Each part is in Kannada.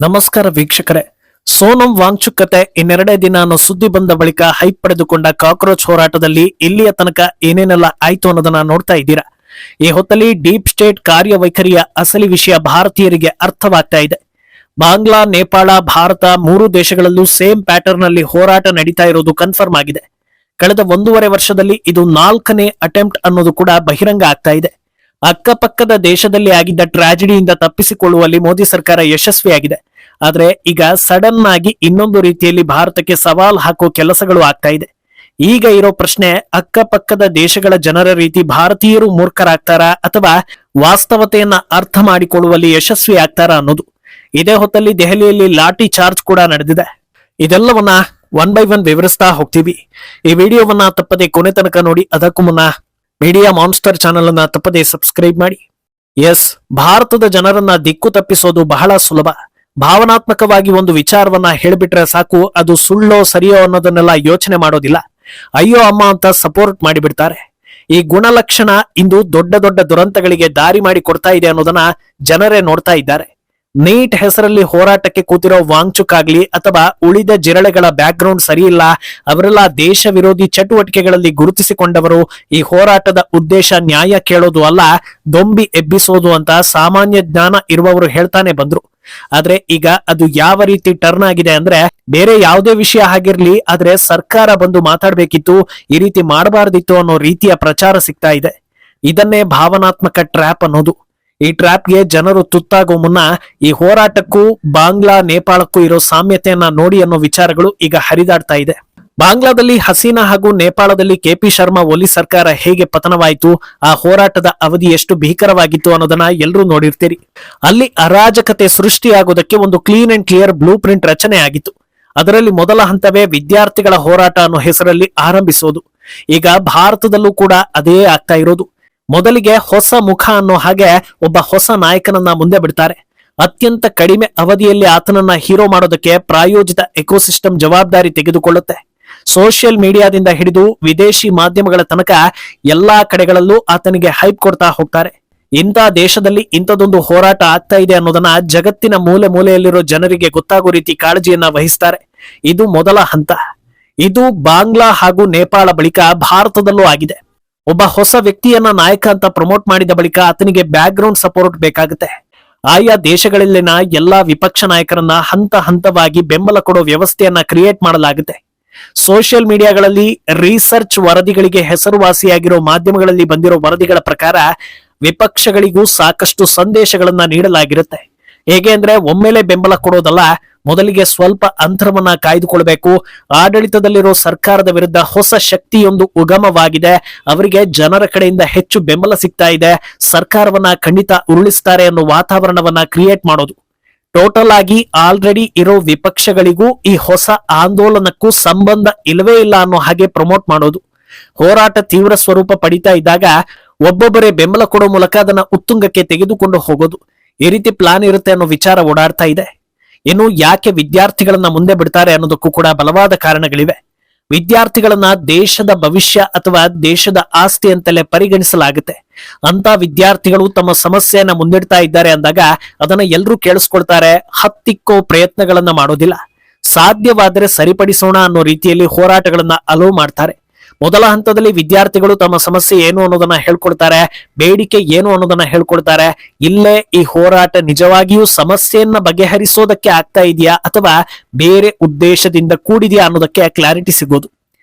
ನಮಸ್ಕಾರ ವೀಕ್ಷಕರೇ. ಸೋನಂ ವಾಂಗ್ಚುಕ್ ಕತೆ ಇನ್ನೆರಡೇ ದಿನ ಅನ್ನೋ ಸುದ್ದಿ ಬಂದ ಬಳಿಕ ಹೈಪ್ ಪಡೆದುಕೊಂಡ ಕಾಕ್ರೋಚ್ ಹೋರಾಟದಲ್ಲಿ ಇಲ್ಲಿಯ ತನಕ ಏನೇನೆಲ್ಲ ಆಯ್ತು ಅನ್ನೋದನ್ನ ನೋಡ್ತಾ ಇದ್ದೀರಾ. ಈ ಹೊತ್ತಲ್ಲಿ ಡೀಪ್ ಸ್ಟೇಟ್ ಕಾರ್ಯವೈಖರಿಯ ಅಸಲಿ ವಿಷಯ ಭಾರತೀಯರಿಗೆ ಅರ್ಥವಾಗ್ತಾ ಇದೆ. ಬಾಂಗ್ಲಾ, ನೇಪಾಳ, ಭಾರತ ಮೂರು ದೇಶಗಳಲ್ಲೂ ಸೇಮ್ ಪ್ಯಾಟರ್ನ್ ನಲ್ಲಿ ಹೋರಾಟ ನಡೀತಾ ಇರೋದು ಕನ್ಫರ್ಮ್ ಆಗಿದೆ. ಕಳೆದ 1.5 ವರ್ಷದಲ್ಲಿ ಇದು 4ನೇ ಅಟೆಂಪ್ಟ್ ಅನ್ನೋದು ಕೂಡ ಬಹಿರಂಗ ಆಗ್ತಾ ಇದೆ. ಅಕ್ಕಪಕ್ಕದ ದೇಶದಲ್ಲಿ ಆಗಿದ್ದ ಟ್ರಾಜಿಡಿಯಿಂದ ತಪ್ಪಿಸಿಕೊಳ್ಳುವಲ್ಲಿ ಮೋದಿ ಸರ್ಕಾರ ಯಶಸ್ವಿಯಾಗಿದೆ. ಆದ್ರೆ ಈಗ ಸಡನ್ ಆಗಿ ಇನ್ನೊಂದು ರೀತಿಯಲ್ಲಿ ಭಾರತಕ್ಕೆ ಸವಾಲ್ ಹಾಕೋ ಕೆಲಸಗಳು ಆಗ್ತಾ ಇದೆ. ಈಗ ಇರೋ ಪ್ರಶ್ನೆ, ಅಕ್ಕಪಕ್ಕದ ದೇಶಗಳ ಜನರ ರೀತಿ ಭಾರತೀಯರು ಮೂರ್ಖರಾಗ್ತಾರಾ ಅಥವಾ ವಾಸ್ತವತೆಯನ್ನ ಅರ್ಥ ಮಾಡಿಕೊಳ್ಳುವಲ್ಲಿ ಯಶಸ್ವಿ ಆಗ್ತಾರಾ ಅನ್ನೋದು. ಇದೇ ಹೊತ್ತಲ್ಲಿ ದೆಹಲಿಯಲ್ಲಿ ಲಾಠಿ ಚಾರ್ಜ್ ಕೂಡ ನಡೆದಿದೆ. ಇದೆಲ್ಲವನ್ನ 1 by 1 ವಿವರಿಸ್ತಾ ಹೋಗ್ತೀವಿ. ಈ ವಿಡಿಯೋವನ್ನ ತಪ್ಪದೆ ಕೊನೆ ತನಕ ನೋಡಿ. ಅದಕ್ಕೂ ಮುನ್ನ ಮೀಡಿಯಾ ಮಾನ್ಸ್ಟರ್ ಚಾನೆಲ್ ಅನ್ನ ತಪ್ಪದೆ ಸಬ್ಸ್ಕ್ರೈಬ್ ಮಾಡಿ. ಎಸ್, ಭಾರತದ ಜನರನ್ನ ದಿಕ್ಕು ತಪ್ಪಿಸೋದು ಬಹಳ ಸುಲಭ. ಭಾವನಾತ್ಮಕವಾಗಿ ಒಂದು ವಿಚಾರವನ್ನ ಹೇಳ್ಬಿಟ್ರೆ ಸಾಕು, ಅದು ಸುಳ್ಳೋ ಸರಿಯೋ ಅನ್ನೋದನ್ನೆಲ್ಲ ಯೋಚನೆ ಮಾಡೋದಿಲ್ಲ. ಅಯ್ಯೋ ಅಮ್ಮ ಅಂತ ಸಪೋರ್ಟ್ ಮಾಡಿಬಿಡ್ತಾರೆ. ಈ ಗುಣಲಕ್ಷಣ ಇಂದು ದೊಡ್ಡ ದೊಡ್ಡ ದುರಂತಗಳಿಗೆ ದಾರಿ ಮಾಡಿ ಕೊಡ್ತಾ ಇದೆ ಅನ್ನೋದನ್ನ ಜನರೇ ನೋಡ್ತಾ ಇದ್ದಾರೆ. ನೀಟ್ ಹೆಸರಲ್ಲಿ ಹೋರಾಟಕ್ಕೆ ಕೂತಿರೋ ವಾಂಗ್ಚುಕ್ ಆಗ್ಲಿ ಅಥವಾ ಉಳಿದ ಜಿರಳೆಗಳ ಬ್ಯಾಕ್ ಗ್ರೌಂಡ್ ಸರಿಯಿಲ್ಲ, ಅವರೆಲ್ಲ ದೇಶ ವಿರೋಧಿ ಚಟುವಟಿಕೆಗಳಲ್ಲಿ ಗುರುತಿಸಿಕೊಂಡವರು. ಈ ಹೋರಾಟದ ಉದ್ದೇಶ ನ್ಯಾಯ ಕೇಳೋದು ಅಲ್ಲ, ದೊಂಬಿ ಎಬ್ಬಿಸೋದು ಅಂತ ಸಾಮಾನ್ಯ ಜ್ಞಾನ ಇರುವವರು ಹೇಳ್ತಾನೆ ಬಂದ್ರು. ಆದ್ರೆ ಈಗ ಅದು ಯಾವ ರೀತಿ ಟರ್ನ್ ಆಗಿದೆ ಅಂದ್ರೆ, ಬೇರೆ ಯಾವುದೇ ವಿಷಯ ಆಗಿರ್ಲಿ, ಆದ್ರೆ ಸರ್ಕಾರ ಬಂದು ಮಾತಾಡ್ಬೇಕಿತ್ತು, ಈ ರೀತಿ ಮಾಡಬಾರ್ದಿತ್ತು ಅನ್ನೋ ರೀತಿಯ ಪ್ರಚಾರ ಸಿಗ್ತಾ ಇದೆ. ಇದನ್ನೇ ಭಾವನಾತ್ಮಕ ಟ್ರ್ಯಾಪ್ ಅನ್ನೋದು. ಈ ಟ್ರ್ಯಾಪ್ಗೆ ಜನರು ತುತ್ತಾಗೋ ಮುನ್ನ ಈ ಹೋರಾಟಕ್ಕೂ ಬಾಂಗ್ಲಾ, ನೇಪಾಳಕ್ಕೂ ಇರೋ ಸಾಮ್ಯತೆಯನ್ನ ನೋಡಿ ಅನ್ನೋ ವಿಚಾರಗಳು ಈಗ ಹರಿದಾಡ್ತಾ ಇದೆ. ಬಾಂಗ್ಲಾದಲ್ಲಿ ಹಸೀನಾ ಹಾಗೂ ನೇಪಾಳದಲ್ಲಿ ಕೆಪಿ ಶರ್ಮಾ ಒಲಿ ಸರ್ಕಾರ ಹೇಗೆ ಪತನವಾಯಿತು, ಆ ಹೋರಾಟದ ಅವಧಿ ಎಷ್ಟು ಭೀಕರವಾಗಿತ್ತು ಅನ್ನೋದನ್ನ ಎಲ್ಲರೂ ನೋಡಿರ್ತೀರಿ. ಅಲ್ಲಿ ಅರಾಜಕತೆ ಸೃಷ್ಟಿಯಾಗೋದಕ್ಕೆ ಒಂದು clean and clear blue print ರಚನೆ ಆಗಿತ್ತು. ಅದರಲ್ಲಿ ಮೊದಲ ಹಂತವೇ ವಿದ್ಯಾರ್ಥಿಗಳ ಹೋರಾಟ ಅನ್ನೋ ಹೆಸರಲ್ಲಿ ಆರಂಭಿಸೋದು. ಈಗ ಭಾರತದಲ್ಲೂ ಕೂಡ ಅದೇ ಆಗ್ತಾ ಇರೋದು. ಮೊದಲಿಗೆ ಹೊಸ ಮುಖ ಅನ್ನೋ ಹಾಗೆ ಒಬ್ಬ ಹೊಸ ನಾಯಕನನ್ನ ಮುಂದೆ ಬಿಡ್ತಾರೆ. ಅತ್ಯಂತ ಕಡಿಮೆ ಅವಧಿಯಲ್ಲಿ ಆತನನ್ನ ಹೀರೋ ಮಾಡೋದಕ್ಕೆ ಪ್ರಾಯೋಜಿತ ಎಕೋಸಿಸ್ಟಮ್ ಜವಾಬ್ದಾರಿ ತೆಗೆದುಕೊಳ್ಳುತ್ತೆ. ಸೋಷಿಯಲ್ ಮೀಡಿಯಾದಿಂದ ಹಿಡಿದು ವಿದೇಶಿ ಮಾಧ್ಯಮಗಳ ತನಕ ಎಲ್ಲಾ ಕಡೆಗಳಲ್ಲೂ ಆತನಿಗೆ ಹೈಪ್ ಕೊಡ್ತಾ ಹೋಗ್ತಾರೆ. ಇಂಥ ದೇಶದಲ್ಲಿ ಇಂಥದೊಂದು ಹೋರಾಟ ಆಗ್ತಾ ಇದೆ ಅನ್ನೋದನ್ನ ಜಗತ್ತಿನ ಮೂಲೆ ಮೂಲೆಯಲ್ಲಿರೋ ಜನರಿಗೆ ಗೊತ್ತಾಗೋ ರೀತಿ ಕಾಳಜಿಯನ್ನ ವಹಿಸ್ತಾರೆ. ಇದು ಮೊದಲ ಹಂತ. ಇದು ಬಾಂಗ್ಲಾ ಹಾಗೂ ನೇಪಾಳ ಬಳಿಕ ಭಾರತದಲ್ಲೂ ಆಗಿದೆ. ಒಬ್ಬ ಹೊಸ ವ್ಯಕ್ತಿಯನ್ನ ನಾಯಕ ಅಂತ ಪ್ರಮೋಟ್ ಮಾಡಿದ ಬಳಿಕ ಆತನಿಗೆ ಬ್ಯಾಕ್ ಗ್ರೌಂಡ್ ಸಪೋರ್ಟ್ ಬೇಕಾಗುತ್ತೆ. ಆಯಾ ದೇಶಗಳಲ್ಲಿನ ಎಲ್ಲಾ ವಿಪಕ್ಷ ನಾಯಕರನ್ನ ಹಂತ ಹಂತವಾಗಿ ಬೆಂಬಲ ಕೊಡೋ ವ್ಯವಸ್ಥೆಯನ್ನ ಕ್ರಿಯೇಟ್ ಮಾಡಲಾಗುತ್ತೆ. ಸೋಷಿಯಲ್ ಮೀಡಿಯಾಗಳಲ್ಲಿ ರಿಸರ್ಚ್ ವರದಿಗಳಿಗೆ ಹೆಸರುವಾಸಿಯಾಗಿರೋ ಮಾಧ್ಯಮಗಳಲ್ಲಿ ಬಂದಿರೋ ವರದಿಗಳ ಪ್ರಕಾರ ವಿಪಕ್ಷಗಳಿಗೂ ಸಾಕಷ್ಟು ಸಂದೇಶಗಳನ್ನ ನೀಡಲಾಗಿರುತ್ತೆ. ಹೇಗೆ ಅಂದ್ರೆ, ಒಮ್ಮೆಲೆ ಬೆಂಬಲ ಕೊಡೋದಲ್ಲ, ಮೊದಲಿಗೆ ಸ್ವಲ್ಪ ಅಂತರವನ್ನ ಕಾಯ್ದುಕೊಳ್ಬೇಕು. ಆಡಳಿತದಲ್ಲಿರೋ ಸರ್ಕಾರದ ವಿರುದ್ಧ ಹೊಸ ಶಕ್ತಿಯೊಂದು ಉಗಮವಾಗಿದೆ, ಅವರಿಗೆ ಜನರ ಕಡೆಯಿಂದ ಹೆಚ್ಚು ಬೆಂಬಲ ಸಿಗ್ತಾ ಇದೆ, ಸರ್ಕಾರವನ್ನ ಖಂಡಿತ ಉರುಳಿಸ್ತಾರೆ ಅನ್ನೋ ವಾತಾವರಣವನ್ನ ಕ್ರಿಯೇಟ್ ಮಾಡೋದು. ಟೋಟಲ್ ಆಗಿ ಆಲ್ರೆಡಿ ಇರೋ ವಿಪಕ್ಷಗಳಿಗೂ ಈ ಹೊಸ ಆಂದೋಲನಕ್ಕೂ ಸಂಬಂಧ ಇಲ್ಲವೇ ಇಲ್ಲ ಅನ್ನೋ ಹಾಗೆ ಪ್ರಮೋಟ್ ಮಾಡೋದು. ಹೋರಾಟ ತೀವ್ರ ಸ್ವರೂಪ ಪಡಿತಾ ಇದ್ದಾಗ ಒಬ್ಬೊಬ್ಬರೇ ಬೆಂಬಲ ಕೊಡೋ ಮೂಲಕ ಅದನ್ನ ಉತ್ತುಂಗಕ್ಕೆ ತೆಗೆದುಕೊಂಡು ಹೋಗೋದು. ಈ ರೀತಿ ಪ್ಲಾನ್ ಇರುತ್ತೆ ಅನ್ನೋ ವಿಚಾರ ಓಡಾಡ್ತಾ ಇದೆ. ಇನ್ನು ಯಾಕೆ ವಿದ್ಯಾರ್ಥಿಗಳನ್ನ ಮುಂದೆ ಬಿಡ್ತಾರೆ ಅನ್ನೋದಕ್ಕೂ ಕೂಡ ಬಲವಾದ ಕಾರಣಗಳಿವೆ. ವಿದ್ಯಾರ್ಥಿಗಳನ್ನ ದೇಶದ ಭವಿಷ್ಯ ಅಥವಾ ದೇಶದ ಆಸ್ತಿ ಅಂತಲೇ ಪರಿಗಣಿಸಲಾಗುತ್ತೆ. ಅಂತ ವಿದ್ಯಾರ್ಥಿಗಳು ತಮ್ಮ ಸಮಸ್ಯೆಯನ್ನ ಮುಂದಿಡ್ತಾ ಇದ್ದಾರೆ ಅಂದಾಗ ಅದನ್ನ ಎಲ್ಲರೂ ಕೇಳಿಸ್ಕೊಳ್ತಾರೆ, ಹತ್ತಿಕ್ಕೋ ಪ್ರಯತ್ನಗಳನ್ನ ಮಾಡೋದಿಲ್ಲ. ಸಾಧ್ಯವಾದರೆ ಸರಿಪಡಿಸೋಣ ಅನ್ನೋ ರೀತಿಯಲ್ಲಿ ಹೋರಾಟಗಳನ್ನ ಅಲೋ ಮಾಡ್ತಾರೆ. ಮೊದಲ ಹಂತದಲ್ಲಿ ವಿದ್ಯಾರ್ಥಿಗಳು ತಮ್ಮ ಸಮಸ್ಯೆ ಏನು ಅನ್ನೋದನ್ನ ಹೇಳ್ಕೊಳ್ತಾರೆ, ಬೇಡಿಕೆ ಏನು ಅನ್ನೋದನ್ನ ಹೇಳ್ಕೊಳ್ತಾರೆ. ಇಲ್ಲೇ ಈ ಹೋರಾಟ ನಿಜವಾಗಿಯೂ ಸಮಸ್ಯೆಯನ್ನ ಬಗೆಹರಿಸೋದಕ್ಕೆ ಆಗ್ತಾ ಇದೆಯಾ ಅಥವಾ ಬೇರೆ ಉದ್ದೇಶದಿಂದ ಕೂಡಿದೆಯಾ ಅನ್ನೋದಕ್ಕೆ ಕ್ಲಾರಿಟಿ ಸಿಗೋದು.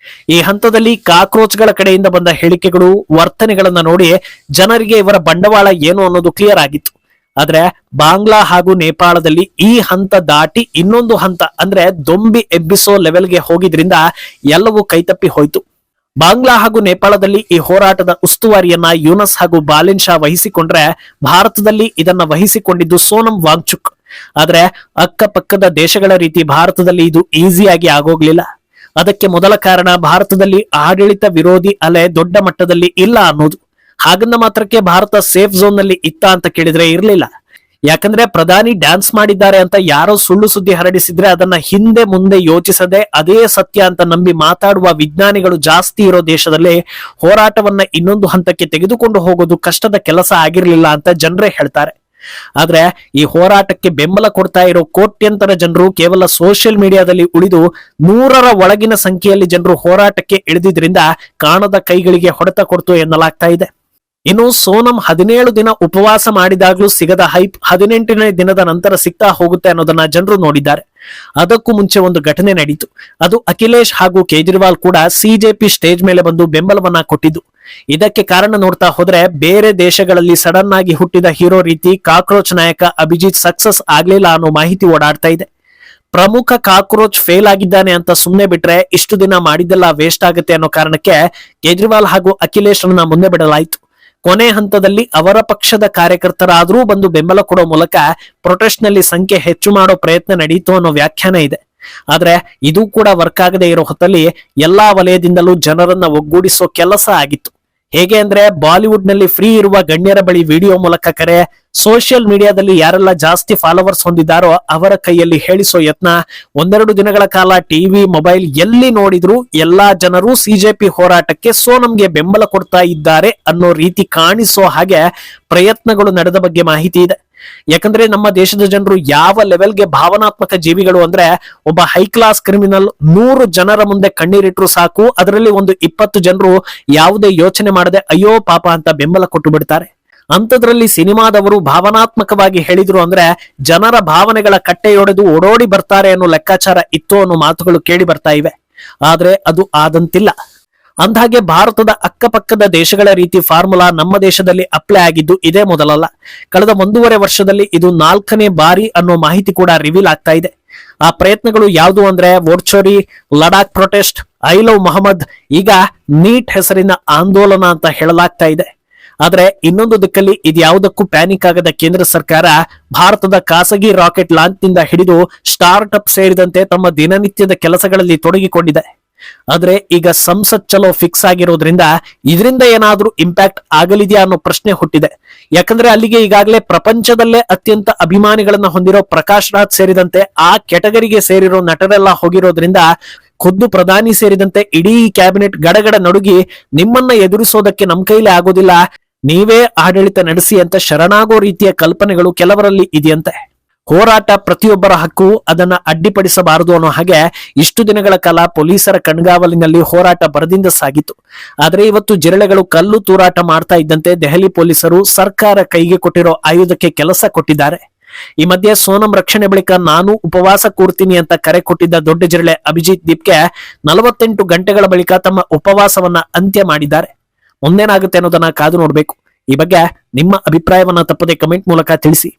ಈ ಹಂತದಲ್ಲಿ ಕಾಕ್ರೋಚ್ಗಳ ಕಡೆಯಿಂದ ಬಂದ ಹೇಳಿಕೆಗಳು, ವರ್ತನೆಗಳನ್ನ ನೋಡಿ ಜನರಿಗೆ ಇವರ ಬಂಡವಾಳ ಏನು ಅನ್ನೋದು ಕ್ಲಿಯರ್ ಆಗಿತ್ತು. ಆದ್ರೆ ಬಾಂಗ್ಲಾ ಹಾಗೂ ನೇಪಾಳದಲ್ಲಿ ಈ ಹಂತ ದಾಟಿ ಇನ್ನೊಂದು ಹಂತ ಅಂದ್ರೆ ದೊಂಬಿ ಎಬ್ಬಿಸೋ ಲೆವೆಲ್ಗೆ ಹೋಗಿದ್ರಿಂದ ಎಲ್ಲವೂ ಕೈತಪ್ಪಿ ಹೋಯ್ತು. ಬಾಂಗ್ಲಾ ಹಾಗೂ ನೇಪಾಳದಲ್ಲಿ ಈ ಹೋರಾಟದ ಉಸ್ತುವಾರಿಯನ್ನ ಯೂನಸ್ ಹಾಗೂ ಬಾಲಿನ್ ಶಾ ವಹಿಸಿಕೊಂಡ್ರೆ, ಭಾರತದಲ್ಲಿ ಇದನ್ನ ವಹಿಸಿಕೊಂಡಿದ್ದು ಸೋನಂ ವಾಂಗ್ಚುಕ್. ಆದ್ರೆ ಅಕ್ಕಪಕ್ಕದ ದೇಶಗಳ ರೀತಿ ಭಾರತದಲ್ಲಿ ಇದು ಈಸಿಯಾಗಿ ಆಗೋಗ್ಲಿಲ್ಲ. ಅದಕ್ಕೆ ಮೊದಲ ಕಾರಣ, ಭಾರತದಲ್ಲಿ ಆಡಳಿತ ವಿರೋಧಿ ಅಲೆ ದೊಡ್ಡ ಮಟ್ಟದಲ್ಲಿ ಇಲ್ಲ ಅನ್ನೋದು. ಹಾಗಂದ ಮಾತ್ರಕ್ಕೆ ಭಾರತ ಸೇಫ್ ಝೋನ್ ನಲ್ಲಿ ಇತ್ತ ಅಂತ ಕೇಳಿದ್ರೆ ಇರ್ಲಿಲ್ಲ. ಯಾಕಂದ್ರೆ ಪ್ರಧಾನಿ ಡ್ಯಾನ್ಸ್ ಮಾಡಿದ್ದಾರೆ ಅಂತ ಯಾರೋ ಸುಳ್ಳು ಸುದ್ದಿ ಹರಡಿಸಿದ್ರೆ ಅದನ್ನ ಹಿಂದೆ ಮುಂದೆ ಯೋಚಿಸದೆ ಅದೇ ಸತ್ಯ ಅಂತ ನಂಬಿ ಮಾತಾಡುವ ವಿಜ್ಞಾನಿಗಳು ಜಾಸ್ತಿ ಇರೋ ದೇಶದಲ್ಲಿ ಹೋರಾಟವನ್ನ ಇನ್ನೊಂದು ಹಂತಕ್ಕೆ ತೆಗೆದುಕೊಂಡು ಹೋಗೋದು ಕಷ್ಟದ ಕೆಲಸ ಆಗಿರ್ಲಿಲ್ಲ ಅಂತ ಜನರೇ ಹೇಳ್ತಾರೆ. ಆದ್ರೆ ಈ ಹೋರಾಟಕ್ಕೆ ಬೆಂಬಲ ಕೊಡ್ತಾ ಇರೋ ಕೋಟ್ಯಂತರ ಜನರು ಕೇವಲ ಸೋಷಿಯಲ್ ಮೀಡಿಯಾದಲ್ಲಿ ಉಳಿದು 100ರ ಒಳಗಿನ ಸಂಖ್ಯೆಯಲ್ಲಿ ಜನರು ಹೋರಾಟಕ್ಕೆ ಇಳಿದಿದ್ರಿಂದ ಕಾಣದ ಕೈಗಳಿಗೆ ಹೊಡೆತ ಕೊಡ್ತು ಎನ್ನಲಾಗ್ತಾ ಇದೆ. ಇನ್ನು ಸೋನಂ 17 ದಿನ ಉಪವಾಸ ಮಾಡಿದಾಗ್ಲೂ ಸಿಗದ ಹೈಪ್ 18ನೇ ದಿನದ ನಂತರ ಸಿಗ್ತಾ ಹೋಗುತ್ತೆ ಅನ್ನೋದನ್ನ ಜನರು ನೋಡಿದ್ದಾರೆ. ಅದಕ್ಕೂ ಮುಂಚೆ ಒಂದು ಘಟನೆ ನಡೀತು. ಅದು ಅಖಿಲೇಶ್ ಹಾಗೂ ಕೇಜ್ರಿವಾಲ್ ಕೂಡ ಸಿಜೆಪಿ ಸ್ಟೇಜ್ ಮೇಲೆ ಬಂದು ಬೆಂಬಲವನ್ನ ಕೊಟ್ಟಿದ್ದು. ಇದಕ್ಕೆ ಕಾರಣ ನೋಡ್ತಾ ಹೋದ್ರೆ ಬೇರೆ ದೇಶಗಳಲ್ಲಿ ಸಡನ್ ಆಗಿ ಹುಟ್ಟಿದ ಹೀರೋ ರೀತಿ ಕಾಕ್ರೋಚ್ ನಾಯಕ ಅಭಿಜಿತ್ ಸಕ್ಸಸ್ ಆಗ್ಲಿಲ್ಲ ಅನ್ನೋ ಮಾಹಿತಿ ಓಡಾಡ್ತಾ ಇದೆ. ಪ್ರಮುಖ ಕಾಕ್ರೋಚ್ ಫೇಲ್ ಆಗಿದ್ದಾನೆ ಅಂತ ಸುಮ್ನೆ ಬಿಟ್ರೆ ಇಷ್ಟು ದಿನ ಮಾಡಿದ್ದೆಲ್ಲ ವೇಸ್ಟ್ ಆಗುತ್ತೆ ಅನ್ನೋ ಕಾರಣಕ್ಕೆ ಕೇಜ್ರಿವಾಲ್ ಹಾಗೂ ಅಖಿಲೇಶ್ ರನ್ನ ಮುಂದೆ ಬಿಡಲಾಯಿತು. ಕೊನೆ ಹಂತದಲ್ಲಿ ಅವರ ಪಕ್ಷದ ಕಾರ್ಯಕರ್ತರಾದ್ರೂ ಬಂದು ಬೆಂಬಲ ಕೊಡೋ ಮೂಲಕ ಪ್ರೊಟೆಸ್ಟ್ ನಲ್ಲಿ ಸಂಖ್ಯೆ ಹೆಚ್ಚು ಮಾಡೋ ಪ್ರಯತ್ನ ನಡೀತು ಅನ್ನೋ ವ್ಯಾಖ್ಯಾನ ಇದೆ. ಆದ್ರೆ ಇದು ಕೂಡ ವರ್ಕ್ ಆಗದೆ ಇರೋ ಹೊತ್ತಲ್ಲಿ ಎಲ್ಲಾ ವಲಯದಿಂದಲೂ ಜನರನ್ನ ಒಗ್ಗೂಡಿಸೋ ಕೆಲಸ ಆಗಿತ್ತು. ಹೇಗೆ ಅಂದ್ರೆ ಬಾಲಿವುಡ್ ನಲ್ಲಿ ಫ್ರೀ ಇರುವ ಗಣ್ಯರ ಬಳಿ ವಿಡಿಯೋ ಮೂಲಕ ಕರೆ, ಸೋಷಿಯಲ್ ಮೀಡಿಯಾದಲ್ಲಿ ಯಾರೆಲ್ಲ ಜಾಸ್ತಿ ಫಾಲೋವರ್ಸ್ ಹೊಂದಿದ್ದಾರೋ ಅವರ ಕೈಯಲ್ಲಿ ಹೇಳಿಸೋ ಯತ್ನ, ಒಂದೆರಡು ದಿನಗಳ ಕಾಲ ಟಿವಿ ಮೊಬೈಲ್ ಎಲ್ಲಿ ನೋಡಿದ್ರು ಎಲ್ಲಾ ಜನರು ಸಿಜೆಪಿ ಹೋರಾಟಕ್ಕೆ ಸೋನಂಗೆ ಬೆಂಬಲ ಕೊಡ್ತಾ ಇದ್ದಾರೆ ಅನ್ನೋ ರೀತಿ ಕಾಣಿಸೋ ಹಾಗೆ ಪ್ರಯತ್ನಗಳು ನಡೆದ ಬಗ್ಗೆ ಮಾಹಿತಿ ಇದೆ. ಯಾಕಂದ್ರೆ ನಮ್ಮ ದೇಶದ ಜನರು ಯಾವ ಲೆವೆಲ್ಗೆ ಭಾವನಾತ್ಮಕ ಜೀವಿಗಳು ಅಂದ್ರೆ ಒಬ್ಬ ಹೈ ಕ್ಲಾಸ್ ಕ್ರಿಮಿನಲ್ 100 ಜನರ ಮುಂದೆ ಕಣ್ಣೀರಿಟ್ರು ಸಾಕು, ಅದರಲ್ಲಿ ಒಂದು 20 ಜನರು ಯಾವುದೇ ಯೋಚನೆ ಮಾಡದೆ ಅಯ್ಯೋ ಪಾಪ ಅಂತ ಬೆಂಬಲ ಕೊಟ್ಟು ಬಿಡ್ತಾರೆ. ಅಂತದ್ರಲ್ಲಿ ಸಿನಿಮಾದವರು ಭಾವನಾತ್ಮಕವಾಗಿ ಹೇಳಿದ್ರು ಅಂದ್ರೆ ಜನರ ಭಾವನೆಗಳ ಕಟ್ಟೆಯೊಡೆದು ಓಡೋಡಿ ಬರ್ತಾರೆ ಅನ್ನೋ ಲೆಕ್ಕಾಚಾರ ಇತ್ತು ಅನ್ನೋ ಮಾತುಗಳು ಕೇಳಿ ಬರ್ತಾ ಇವೆ. ಆದ್ರೆ ಅದು ಆದಂತಿಲ್ಲ. ಅಂದ್ಹಾಗೆ ಭಾರತದ ಅಕ್ಕಪಕ್ಕದ ದೇಶಗಳ ರೀತಿ ಫಾರ್ಮುಲಾ ನಮ್ಮ ದೇಶದಲ್ಲಿ ಅಪ್ಲೈ ಆಗಿದ್ದು ಇದೇ ಮೊದಲಲ್ಲ. ಕಳೆದ 1.5 ವರ್ಷದಲ್ಲಿ ಇದು 4ನೇ ಬಾರಿ ಅನ್ನೋ ಮಾಹಿತಿ ಕೂಡ ರಿವೀಲ್ ಆಗ್ತಾ ಇದೆ. ಆ ಪ್ರಯತ್ನಗಳು ಯಾವುದು ಅಂದ್ರೆ ವೋರ್ಚೋರಿ, Ladakh protest, I love Muhammad, ಈಗ ನೀಟ್ ಹೆಸರಿನ ಆಂದೋಲನ ಅಂತ ಹೇಳಲಾಗ್ತಾ ಇದೆ. ಆದ್ರೆ ಇನ್ನೊಂದು ದಿಕ್ಕಲ್ಲಿ ಇದ್ಯಾವುದಕ್ಕೂ ಪ್ಯಾನಿಕ್ ಆಗದ ಕೇಂದ್ರ ಸರ್ಕಾರ ಭಾರತದ ಖಾಸಗಿ ರಾಕೆಟ್ ಲಾಂಚ್ ನಿಂದ ಹಿಡಿದು ಸ್ಟಾರ್ಟ್ ಅಪ್ ಸೇರಿದಂತೆ ತಮ್ಮ ದಿನನಿತ್ಯದ ಕೆಲಸಗಳಲ್ಲಿ ತೊಡಗಿಕೊಂಡಿದೆ. ಆದ್ರೆ ಈಗ ಸಂಸತ್ ಚಲೋ ಫಿಕ್ಸ್ ಆಗಿರೋದ್ರಿಂದ ಇದರಿಂದ ಏನಾದ್ರೂ ಇಂಪ್ಯಾಕ್ಟ್ ಆಗಲಿದೆಯಾ ಅನ್ನೋ ಪ್ರಶ್ನೆ ಹುಟ್ಟಿದೆ. ಯಾಕಂದ್ರೆ ಅಲ್ಲಿಗೆ ಈಗಾಗಲೇ ಪ್ರಪಂಚದಲ್ಲೇ ಅತ್ಯಂತ ಅಭಿಮಾನಿಗಳನ್ನ ಹೊಂದಿರೋ ಪ್ರಕಾಶ್ ರಾಜ್ ಸೇರಿದಂತೆ ಆ ಕೆಟಗರಿಗೆ ಸೇರಿರೋ ನಟರೆಲ್ಲ ಹೋಗಿರೋದ್ರಿಂದ ಖುದ್ದು ಪ್ರಧಾನಿ ಸೇರಿದಂತೆ ಇಡೀ ಕ್ಯಾಬಿನೆಟ್ ಗಡಗಡ ನಡುಗಿ ನಿಮ್ಮನ್ನ ಎದುರಿಸೋದಕ್ಕೆ ನಮ್ ಕೈಲಿ ಆಗೋದಿಲ್ಲ, ನೀವೇ ಆಡಳಿತ ನಡೆಸಿ ಅಂತ ಶರಣಾಗೋ ರೀತಿಯ ಕಲ್ಪನೆಗಳು ಕೆಲವರಲ್ಲಿ ಇದೆಯಂತೆ. ಹೋರಾಟ ಪ್ರತಿಯೊಬ್ಬರ ಹಕ್ಕು, ಅದನ್ನ ಅಡ್ಡಿಪಡಿಸಬಾರದು ಅನ್ನೋ ಹಾಗೆ ಇಷ್ಟು ದಿನಗಳ ಕಾಲ ಪೊಲೀಸರ ಕಣ್ಗಾವಲಿನಲ್ಲಿ ಹೋರಾಟ ಬರದಿಂದ ಸಾಗಿತ್ತು. ಆದ್ರೆ ಇವತ್ತು ಜಿರಳೆಗಳು ಕಲ್ಲು ತೂರಾಟ ಮಾಡ್ತಾ ಇದ್ದಂತೆ ದೆಹಲಿ ಪೊಲೀಸರು ಸರ್ಕಾರ ಕೈಗೆ ಕೊಟ್ಟಿರೋ ಆಯುಧಕ್ಕೆ ಕೆಲಸ ಕೊಟ್ಟಿದ್ದಾರೆ. ಈ ಮಧ್ಯೆ ಸೋನಂ ರಕ್ಷಣೆ ಬಳಿಕ ನಾನು ಉಪವಾಸ ಕೂರ್ತೀನಿ ಅಂತ ಕರೆ ಕೊಟ್ಟಿದ್ದ ದೊಡ್ಡ ಜಿರಳೆ ಅಭಿಜಿತ್ ದೀಪ್ಗೆ 48 ಗಂಟೆಗಳ ಬಳಿಕ ತಮ್ಮ ಉಪವಾಸವನ್ನ ಅಂತ್ಯ ಮಾಡಿದ್ದಾರೆ. ಮುಂದೇನಾಗುತ್ತೆ ಅನ್ನೋದನ್ನ ಕಾದು ನೋಡ್ಬೇಕು. ಈ ಬಗ್ಗೆ ನಿಮ್ಮ ಅಭಿಪ್ರಾಯವನ್ನ ತಪ್ಪದೆ ಕಮೆಂಟ್ ಮೂಲಕ ತಿಳಿಸಿ.